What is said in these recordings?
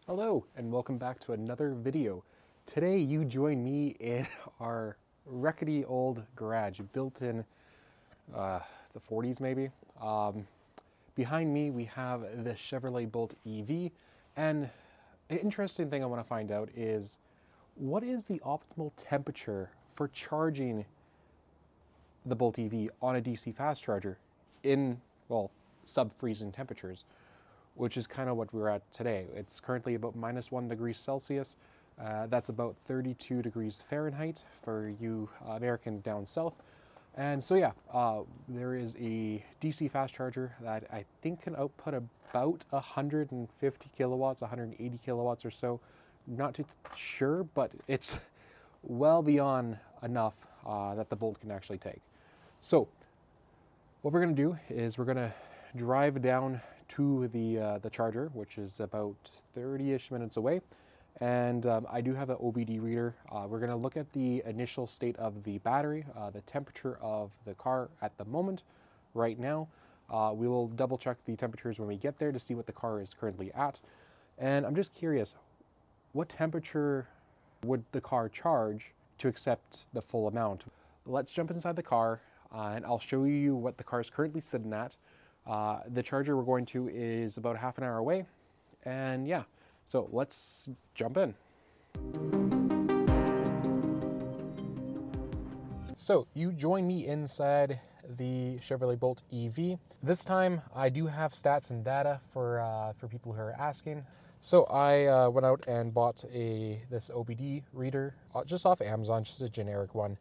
Hello and welcome back to another video. Today you join me in our rickety old garage built in the 40s maybe. Behind me we have the Chevrolet Bolt EV, and an interesting thing I want to find out is what is the optimal temperature for charging the Bolt EV on a DC fast charger in, well, sub-freezing temperatures, which is kind of what we're at today. It's currently about -1 degree Celsius. That's about 32 degrees Fahrenheit for you Americans down south. And so yeah, there is a DC fast charger that I think can output about 150 kilowatts, 180 kilowatts or so. Not too sure, but it's well beyond enough that the Bolt can actually take. So what we're gonna do is we're gonna drive down to the charger, which is about 30-ish minutes away. And I do have an OBD reader. We're going to look at the initial state of the battery, the temperature of the car at the moment, right now. We will double check the temperatures when we get there to see what the car is currently at. And I'm just curious, what temperature would the car charge to accept the full amount? Let's jump inside the car and I'll show you what the car is currently sitting at. The charger we're going to is about half an hour away, and yeah, so let's jump in. So you join me inside the Chevrolet Bolt EV. This time I do have stats and data for people who are asking. So I went out and bought this OBD reader just off Amazon, just a generic one.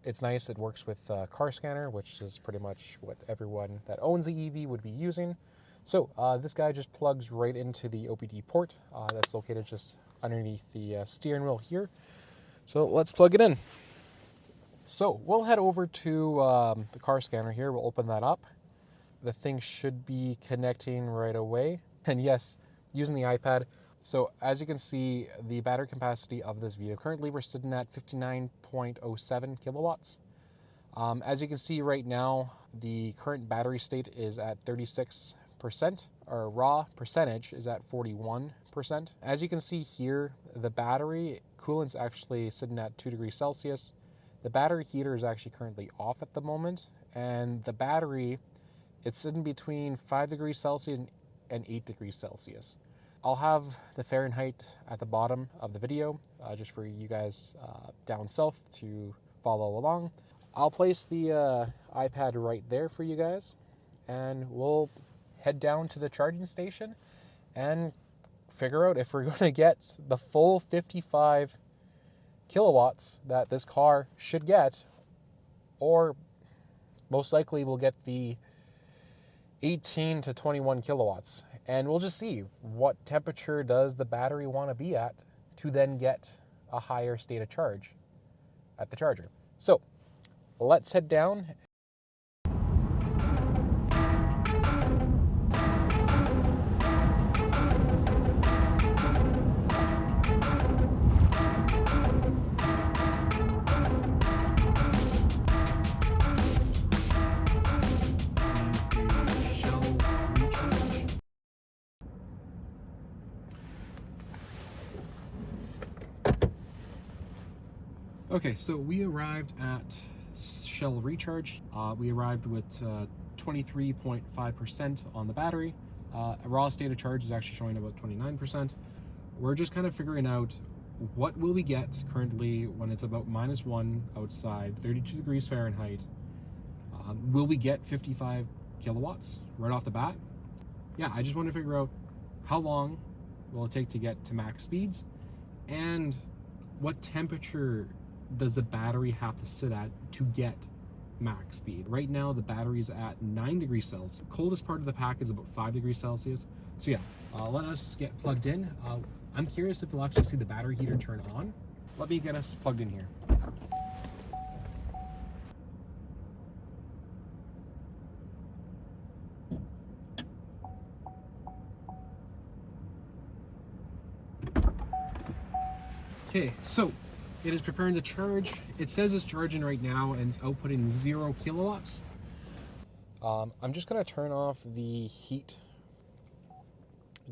It's nice, it works with car scanner, which is pretty much what everyone that owns the EV would be using. So this guy just plugs right into the OBD port that's located just underneath the steering wheel here. So let's plug it in. So we'll head over to the car scanner here. We'll open that up. The thing should be connecting right away. And yes, using the iPad. So as you can see, the battery capacity of this vehicle, currently we're sitting at 59.07 kilowatts. As you can see right now, the current battery state is at 36%, or raw percentage is at 41%. As you can see here, the battery coolant's actually sitting at 2 degrees Celsius. The battery heater is actually currently off at the moment, and the battery, it's sitting between 5 degrees Celsius and 8 degrees Celsius. I'll have the Fahrenheit at the bottom of the video, just for you guys down south to follow along. I'll place the iPad right there for you guys, and we'll head down to the charging station and figure out if we're going to get the full 55 kilowatts that this car should get, or most likely we'll get the 18 to 21 kilowatts. And we'll just see what temperature does the battery want to be at to then get a higher state of charge at the charger. So let's head down. Okay, so we arrived at Shell Recharge. We arrived with 23.5% on the battery. Raw state of charge is actually showing about 29%. We're just kind of figuring out what will we get currently when it's about -1 outside, 32 degrees Fahrenheit. Will we get 55 kilowatts right off the bat? Yeah, I just want to figure out how long will it take to get to max speeds, and what temperature does the battery have to sit at to get max speed. Right now the battery's at 9 degrees Celsius. The coldest part of the pack is about 5 degrees Celsius. So yeah, let us get plugged in. I'm curious if we'll actually see the battery heater turn on. Let me get us plugged in here. Okay, so it is preparing to charge. It says it's charging right now and it's outputting 0 kilowatts. I'm just gonna turn off the heat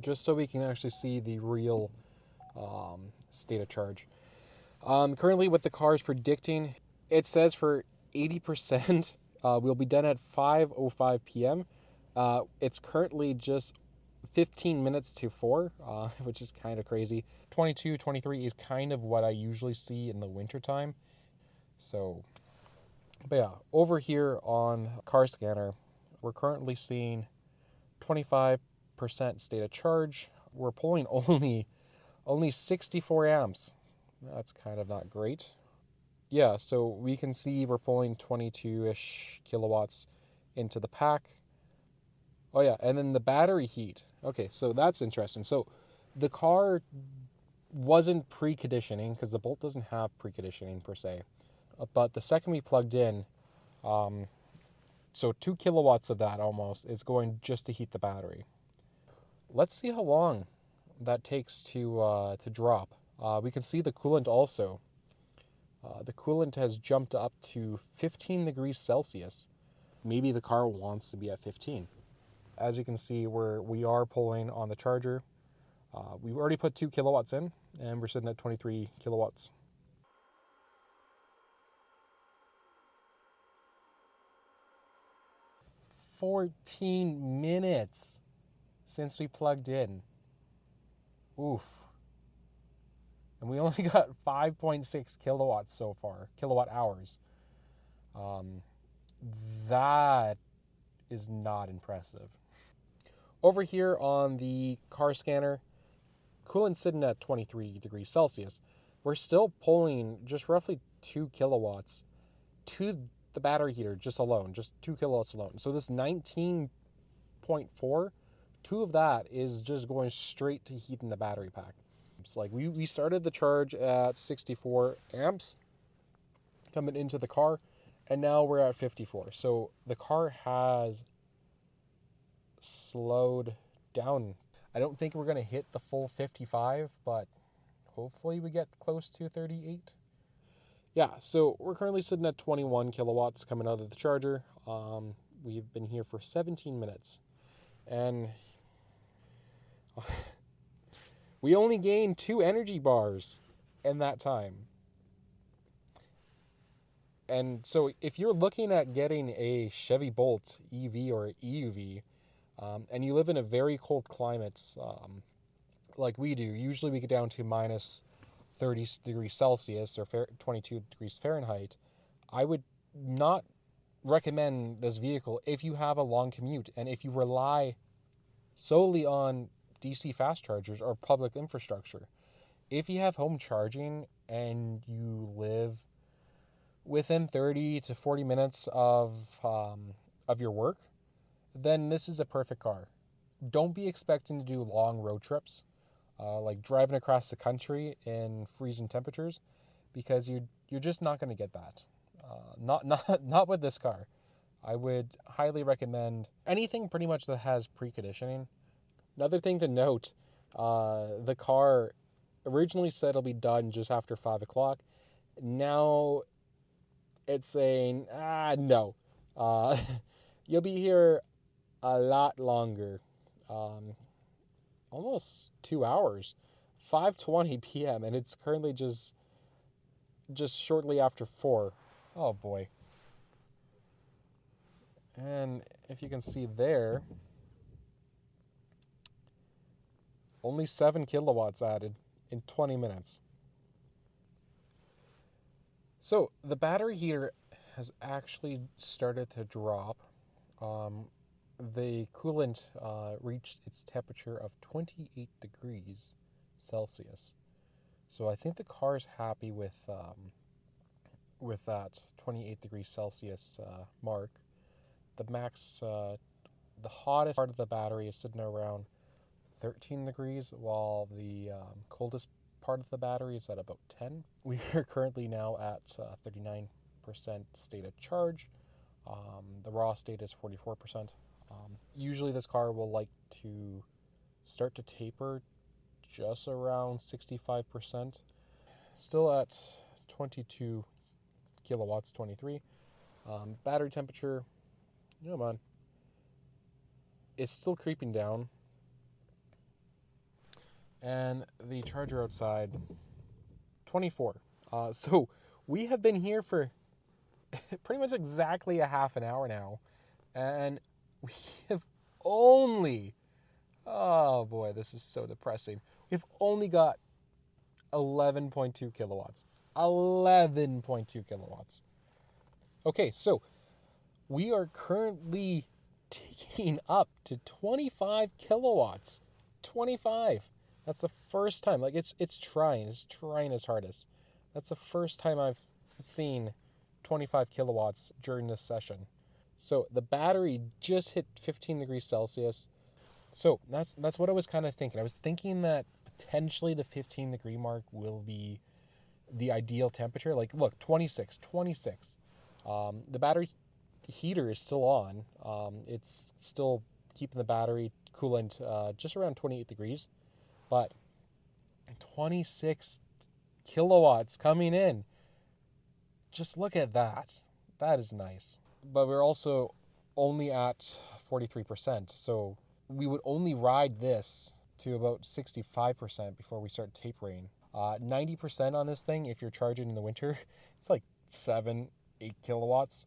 just so we can actually see the real state of charge. Currently, what the car is predicting, it says for 80%, we'll be done at 5:05 p.m. It's currently just 15 minutes to 4, which is kind of crazy. 22, 23 is kind of what I usually see in the wintertime. So, but yeah, over here on car scanner, we're currently seeing 25% state of charge. We're pulling only 64 amps. That's kind of not great. Yeah, so we can see we're pulling 22-ish kilowatts into the pack. Oh yeah, and then the battery heat. Okay, so that's interesting. So the car wasn't preconditioning because the Bolt doesn't have preconditioning per se. But the second we plugged in, so 2 kilowatts of that almost is going just to heat the battery. Let's see how long that takes to drop. We can see the coolant also. The coolant has jumped up to 15 degrees Celsius. Maybe the car wants to be at 15. As you can see, we are pulling on the charger. We've already put 2 kilowatts in, and we're sitting at 23 kilowatts. "14 minutes since we plugged in. Oof. And we only got 5.6 kilowatts so far, kilowatt hours. That is not impressive. Over here on the car scanner, coolant's sitting at 23 degrees Celsius. We're still pulling just roughly 2 kilowatts to the battery heater just 2 kilowatts alone. So this 19.4, 2 of that is just going straight to heating the battery pack. It's like we started the charge at 64 amps coming into the car, and now we're at 54. So the car has slowed down. I don't think we're going to hit the full 55, but hopefully we get close to 38. Yeah, so we're currently sitting at 21 kilowatts coming out of the charger. We've been here for 17 minutes, and we only gained 2 energy bars in that time. And so if you're looking at getting a Chevy Bolt EV or EUV, and you live in a very cold climate, like we do, usually we get down to minus 30 degrees Celsius or 22 degrees Fahrenheit, I would not recommend this vehicle if you have a long commute and if you rely solely on DC fast chargers or public infrastructure. If you have home charging and you live within 30 to 40 minutes of your work, then this is a perfect car. Don't be expecting to do long road trips, like driving across the country in freezing temperatures, because you're just not going to get that. Not with this car. I would highly recommend anything pretty much that has preconditioning. Another thing to note, the car originally said it'll be done just after 5 o'clock. Now it's saying, no. You'll be here a lot longer. Almost 2 hours. 5:20 p.m. and it's currently just shortly after 4. Oh boy. And if you can see there, only 7 kilowatts added in 20 minutes. So the battery heater has actually started to drop. The coolant reached its temperature of 28 degrees Celsius. So I think the car is happy with that 28 degrees Celsius mark. The max, the hottest part of the battery is sitting around 13 degrees, while the coldest part of the battery is at about 10. We are currently now at 39% state of charge. The raw state is 44%. Usually this car will like to start to taper just around 65%. Still at 22 kilowatts, 23. Battery temperature, come on. It's still creeping down. and the charger outside, 24. So we have been here for pretty much exactly a half an hour now, and we have only, oh boy, this is so depressing. We've only got 11.2 kilowatts. 11.2 kilowatts. Okay, so we are currently ticking up to 25 kilowatts. 25. That's the first time. Like it's trying its hardest. That's the first time I've seen 25 kilowatts during this session. So the battery just hit 15 degrees Celsius. So that's what I was kind of thinking. I was thinking that potentially the 15 degree mark will be the ideal temperature. Like, look, 26. The battery heater is still on. It's still keeping the battery coolant just around 28 degrees. But 26 kilowatts coming in. Just look at that. That is nice. But we're also only at 43%. So we would only ride this to about 65% before we start tapering. 90% on this thing, if you're charging in the winter, it's like 7-8 kilowatts.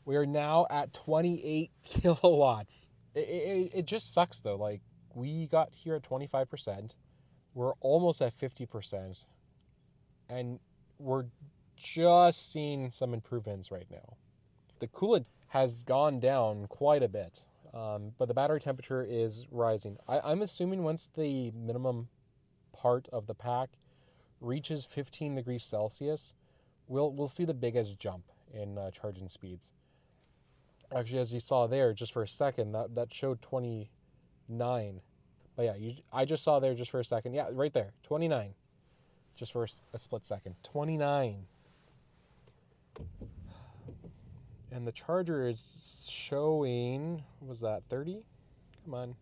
We are now at 28 kilowatts. It just sucks though. Like, we got here at 25%. We're almost at 50%. And we're just seeing some improvements right now. The coolant has gone down quite a bit, but the battery temperature is rising. I'm assuming once the minimum part of the pack reaches 15 degrees Celsius, we'll see the biggest jump in charging speeds. Actually, as you saw there, just for a second, that showed 29. But yeah, I just saw there just for a second. Yeah, right there, 29. Just for a split second. 29. And the charger is showing, what was that, 30? Come on.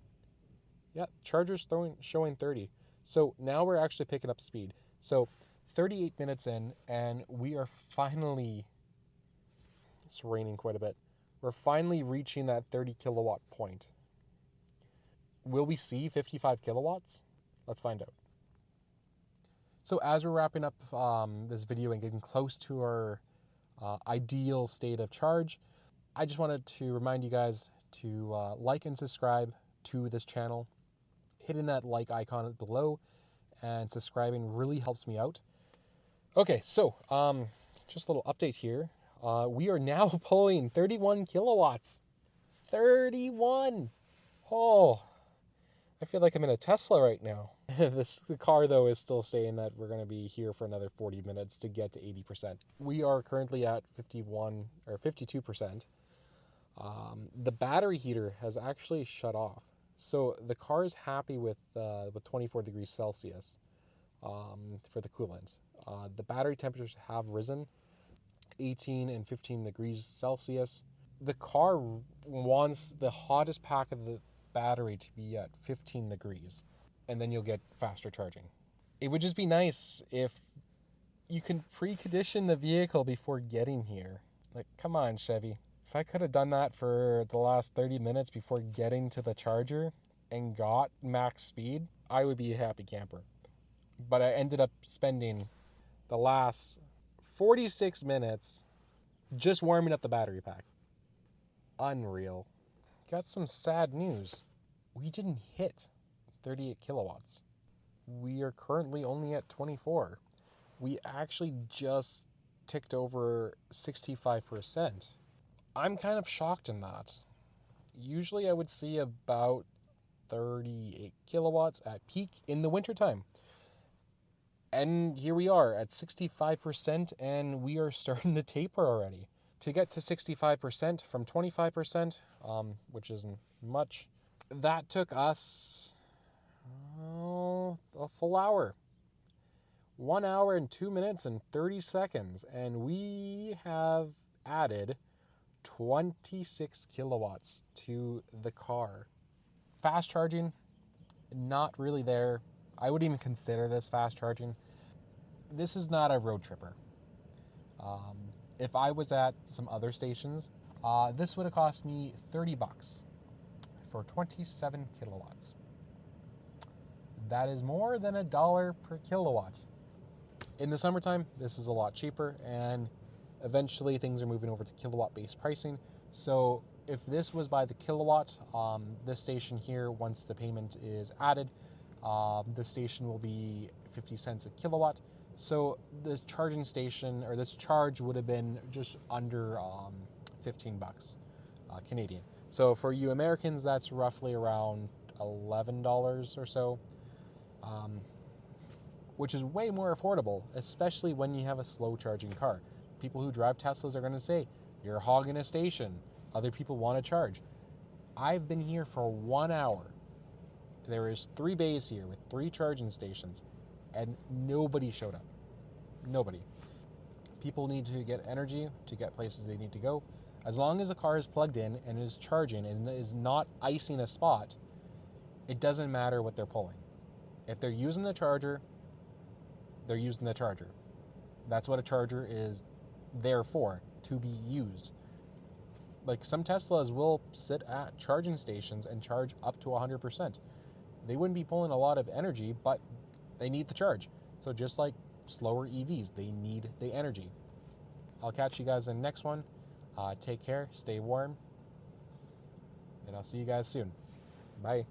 Yeah, charger's showing 30. So now we're actually picking up speed. So 38 minutes in, and we are finally, it's raining quite a bit. We're finally reaching that 30 kilowatt point. Will we see 55 kilowatts? Let's find out. So as we're wrapping up this video and getting close to our ideal state of charge, I just wanted to remind you guys to like and subscribe to this channel. Hitting that like icon below and subscribing really helps me out. Okay, so just a little update here. We are now pulling 31 kilowatts. 31! Oh, I feel like I'm in a Tesla right now. The car, though, is still saying that we're going to be here for another 40 minutes to get to 80%. We are currently at 51 or 52%. The battery heater has actually shut off. So the car is happy with 24 degrees Celsius for the coolant. The battery temperatures have risen 18 and 15 degrees Celsius. The car wants the hottest pack of the battery to be at 15 degrees, and then you'll get faster charging. It would just be nice if you can precondition the vehicle before getting here. Like, come on, Chevy. If I could have done that for the last 30 minutes before getting to the charger and got max speed, I would be a happy camper. But I ended up spending the last 46 minutes just warming up the battery pack. Unreal. Got some sad news. We didn't hit 38 kilowatts. We are currently only at 24. We actually just ticked over 65%. I'm kind of shocked in that. Usually I would see about 38 kilowatts at peak in the wintertime. And here we are at 65%, and we are starting to taper already. To get to 65% from 25%, which isn't much, that took us a full hour. 1 hour and 2 minutes and 30 seconds. And we have added 26 kilowatts to the car. Fast charging, not really there. I wouldn't even consider this fast charging. This is not a road tripper. If I was at some other stations, this would have cost me $30 for 27 kilowatts. That is more than $1 per kilowatt. In the summertime, this is a lot cheaper, and eventually things are moving over to kilowatt-based pricing. So if this was by the kilowatt, this station here, once the payment is added, the station will be 50 cents a kilowatt. So the charging station, or this charge, would have been just under 15 bucks Canadian. So for you Americans, that's roughly around $11 or so, which is way more affordable, especially when you have a slow charging car. People who drive Teslas are going to say, you're hogging a station. Other people want to charge. I've been here for 1 hour. There is 3 bays here with 3 charging stations, and nobody showed up. Nobody. People need to get energy to get places they need to go. As long as a car is plugged in and is charging and is not icing a spot, it doesn't matter what they're pulling. If they're using the charger, they're using the charger. That's what a charger is there for, to be used. Like, some Teslas will sit at charging stations and charge up to 100%. They wouldn't be pulling a lot of energy, but they need the charge. So just like slower EVs, they need the energy. I'll catch you guys in the next one. Take care, stay warm, and I'll see you guys soon. Bye.